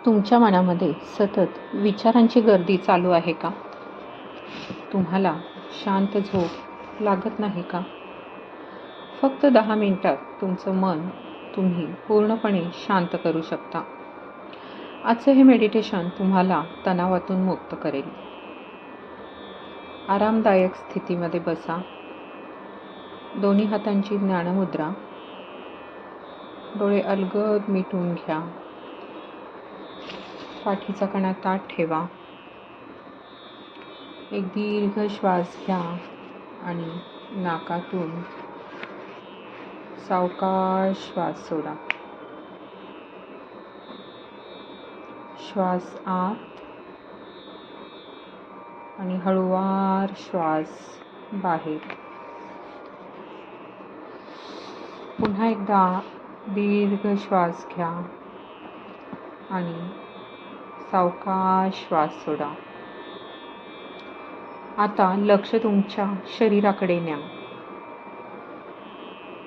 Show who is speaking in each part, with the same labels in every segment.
Speaker 1: तुमच्या मनामध्ये सतत विचारांची गर्दी चालू आहे का? तुम्हाला शांत झोप लागत नाही का? फक्त 10 मिनिटात तुमचं मन तुम्ही पूर्णपणे शांत करू शकता. आजचं हे मेडिटेशन तुम्हाला तणावातून मुक्त करेल. आरामदायक स्थितीमध्ये बसा. दोन्ही हातांची ज्ञानमुद्रा. डोळे अलगद मिटून घ्या. पाठीचा कणा ताठ ठेवा. एक दीर्घ श्वास घ्या आणि नाकातून सावकाश श्वास सोडा. श्वास आत आणि हळूवार श्वास बाहेर. पुन्हा एकदा दीर्घ श्वास घ्या आणि सावकाश श्वास सोडा. आता लक्ष तुमच्या शरीराकडे न्या.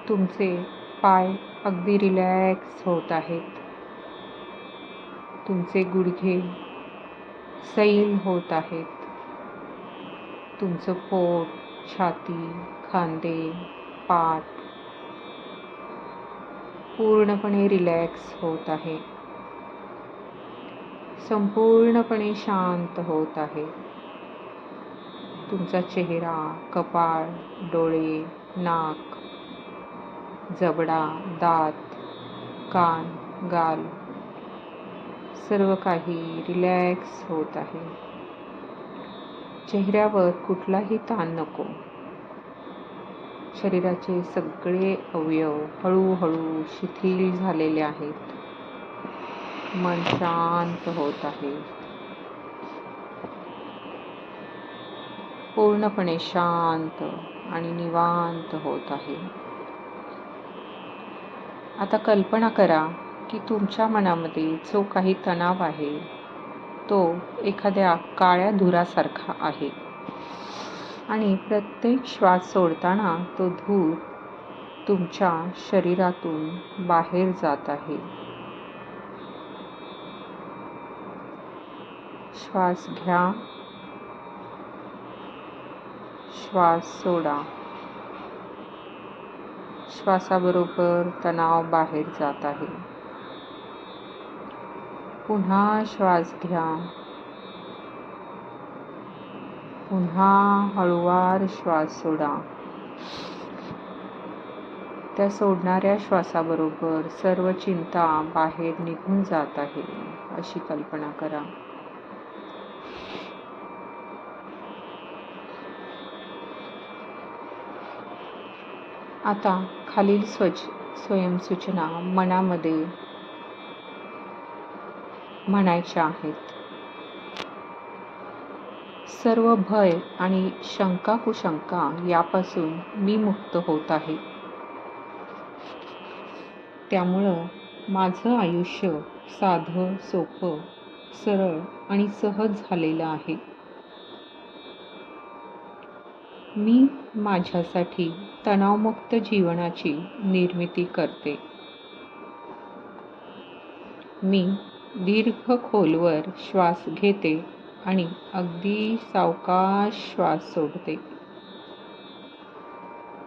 Speaker 1: तुमचे पाय अगदी रिलॅक्स होत आहेत. तुमचे गुडघे सैल होत आहेत. तुमचं पोट, छाती, खांदे, पाठ पूर्णपणे रिलॅक्स होत आहे. संपूर्णपणे शांत होत आहे. तुमचा चेहरा, कपाळ, डोळे, नाक, जबडा, दात, कान, गाल सर्व काही रिलॅक्स होत आहे. चेहऱ्यावर कुठलाही ताण नको. शरीराचे सगळे अवयव हळूहळू शिथिल झालेले आहेत. मन शांत होत आहे. पूर्णपणे शांत आणि निवांत होत आहे. आता कल्पना करा की तुमच्या मनामध्ये जो काही तणाव आहे तो एखाद्या काळ्या धुरासारखा आहे आणि प्रत्येक श्वास सोडताना तो धूर तुमच्या शरीरातून बाहेर जात आहे. श्वास घ्या, श्वास सोडा. श्वासाबरोबर तणाव बाहेर जात आहे. पुन्हा श्वास घ्या. पुन्हा हळूवार श्वास सोडा. त्या सोडणाऱ्या श्वासाबरोबर सर्व चिंता बाहेर निघून जात आहे अशी कल्पना करा. आता खालील स्वयंसूचना मनामध्ये म्हणायच्या आहेत. सर्व भय आणि शंका कुशंका यापासून मी मुक्त होत आहे. त्यामुळं माझं आयुष्य साधं, सोपं, सरळ आणि सहज झालेलं आहे. मी माझ्यासाठी तणावमुक्त जीवनाची निर्मिती करते. मी दीर्घ खोलवर श्वास घेते आणि अगदी सावकाश श्वास सोडते.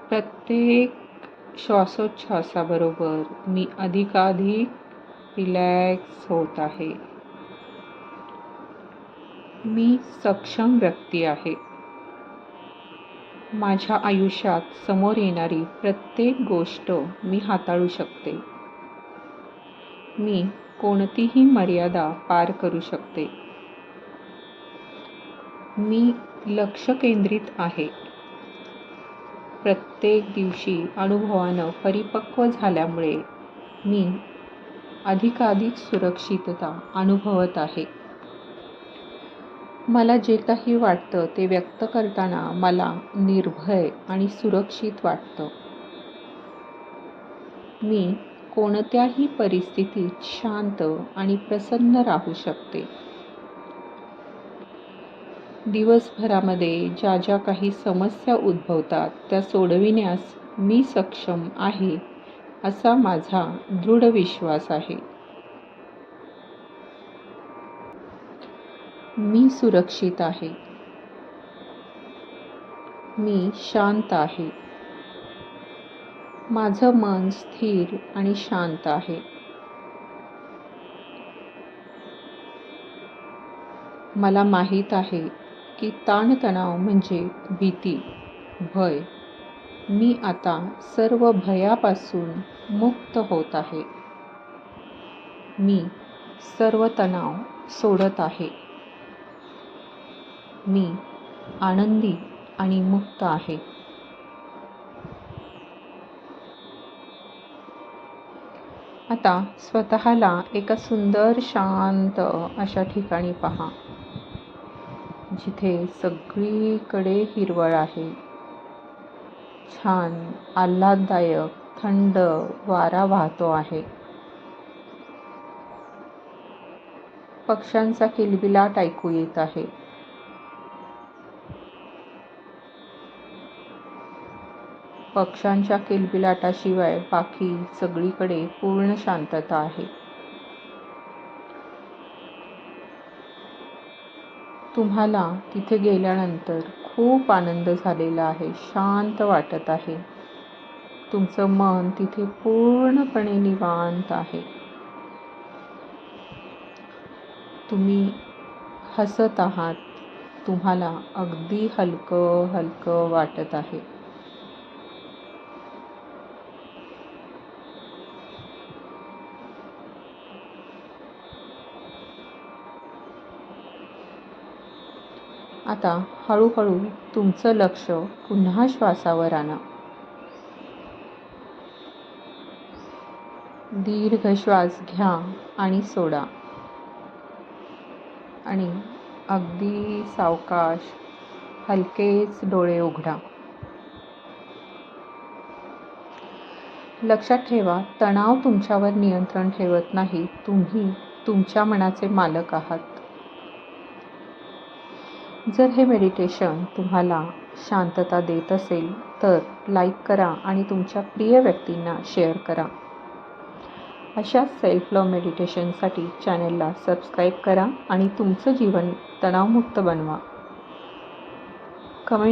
Speaker 1: प्रत्येक श्वासोच्छ्वासाबरोबर मी अधिकाधिक रिलॅक्स होत आहे. मी सक्षम व्यक्ती आहे. माझ्या आयुष्यात समोर येणारी प्रत्येक गोष्ट मी हाताळू शकते. मी कोणतीही मर्यादा पार करू शकते. मी लक्ष केंद्रित आहे. प्रत्येक दिवशी अनुभवानं परिपक्व झाल्यामुळे मी अधिकाधिक सुरक्षितता अनुभवत आहे. मला जे काही वाटतं ते व्यक्त करताना मला निर्भय आणि सुरक्षित वाटतं. मी कोणत्याही परिस्थितीत शांत आणि प्रसन्न राहू शकते. दिवसभरामध्ये ज्या ज्या काही समस्या उद्भवतात त्या सोडविण्यास मी सक्षम आहे असा माझा दृढ विश्वास आहे. मी सुरक्षित आहे. मी शांत आहे. माझं मन स्थिर आणि शांत आहे. मला माहीत आहे की ताणतणाव म्हणजे भीती, भय. मी आता सर्व भयापासून मुक्त होत आहे. मी सर्व तणाव सोडत आहे. मी आनंदी आणि मुक्त आहे. आता स्वतःला एका सुंदर शांत अशा ठिकाणी पहा, जिथे सगळीकडे हिरवळ आहे. छान आल्हाददायक थंड वारा वाहतो आहे. पक्ष्यांचा किलबिलाट ऐकू येत आहे. पक्ष्यांच्या किलबिलाटाशिवाय बाकी सगळीकडे पूर्ण शांतता आहे. तुम्हाला तिथे गेल्यानंतर खूप आनंद झालेला आहे. शांत वाटत आहे. तुमचं मन तिथे पूर्णपणे निवांत आहे. तुम्ही हसत आहात. तुम्हाला अगदी हलकं हलकं वाटत आहे. आता हळूहळू तुमचं लक्ष पुन्हा श्वासावर आणा. दीर्घ श्वास घ्या आणि सोडा. आणि अगदी सावकाश हलकेच डोळे उघडा. लक्षात ठेवा, तणाव तुमच्यावर नियंत्रण ठेवत नाही. तुम्ही तुमच्या मनाचे मालक आहात. जर हे मेडिटेशन तुम्हाला शांतता देत असेल तर लाईक करा आणि तुमच्या प्रिय व्यक्तींना शेअर करा. अशाच सेल्फ लव्ह मेडिटेशनसाठी चॅनलला सबस्क्राईब करा आणि तुमचं जीवन तणावमुक्त बनवा. कमेंट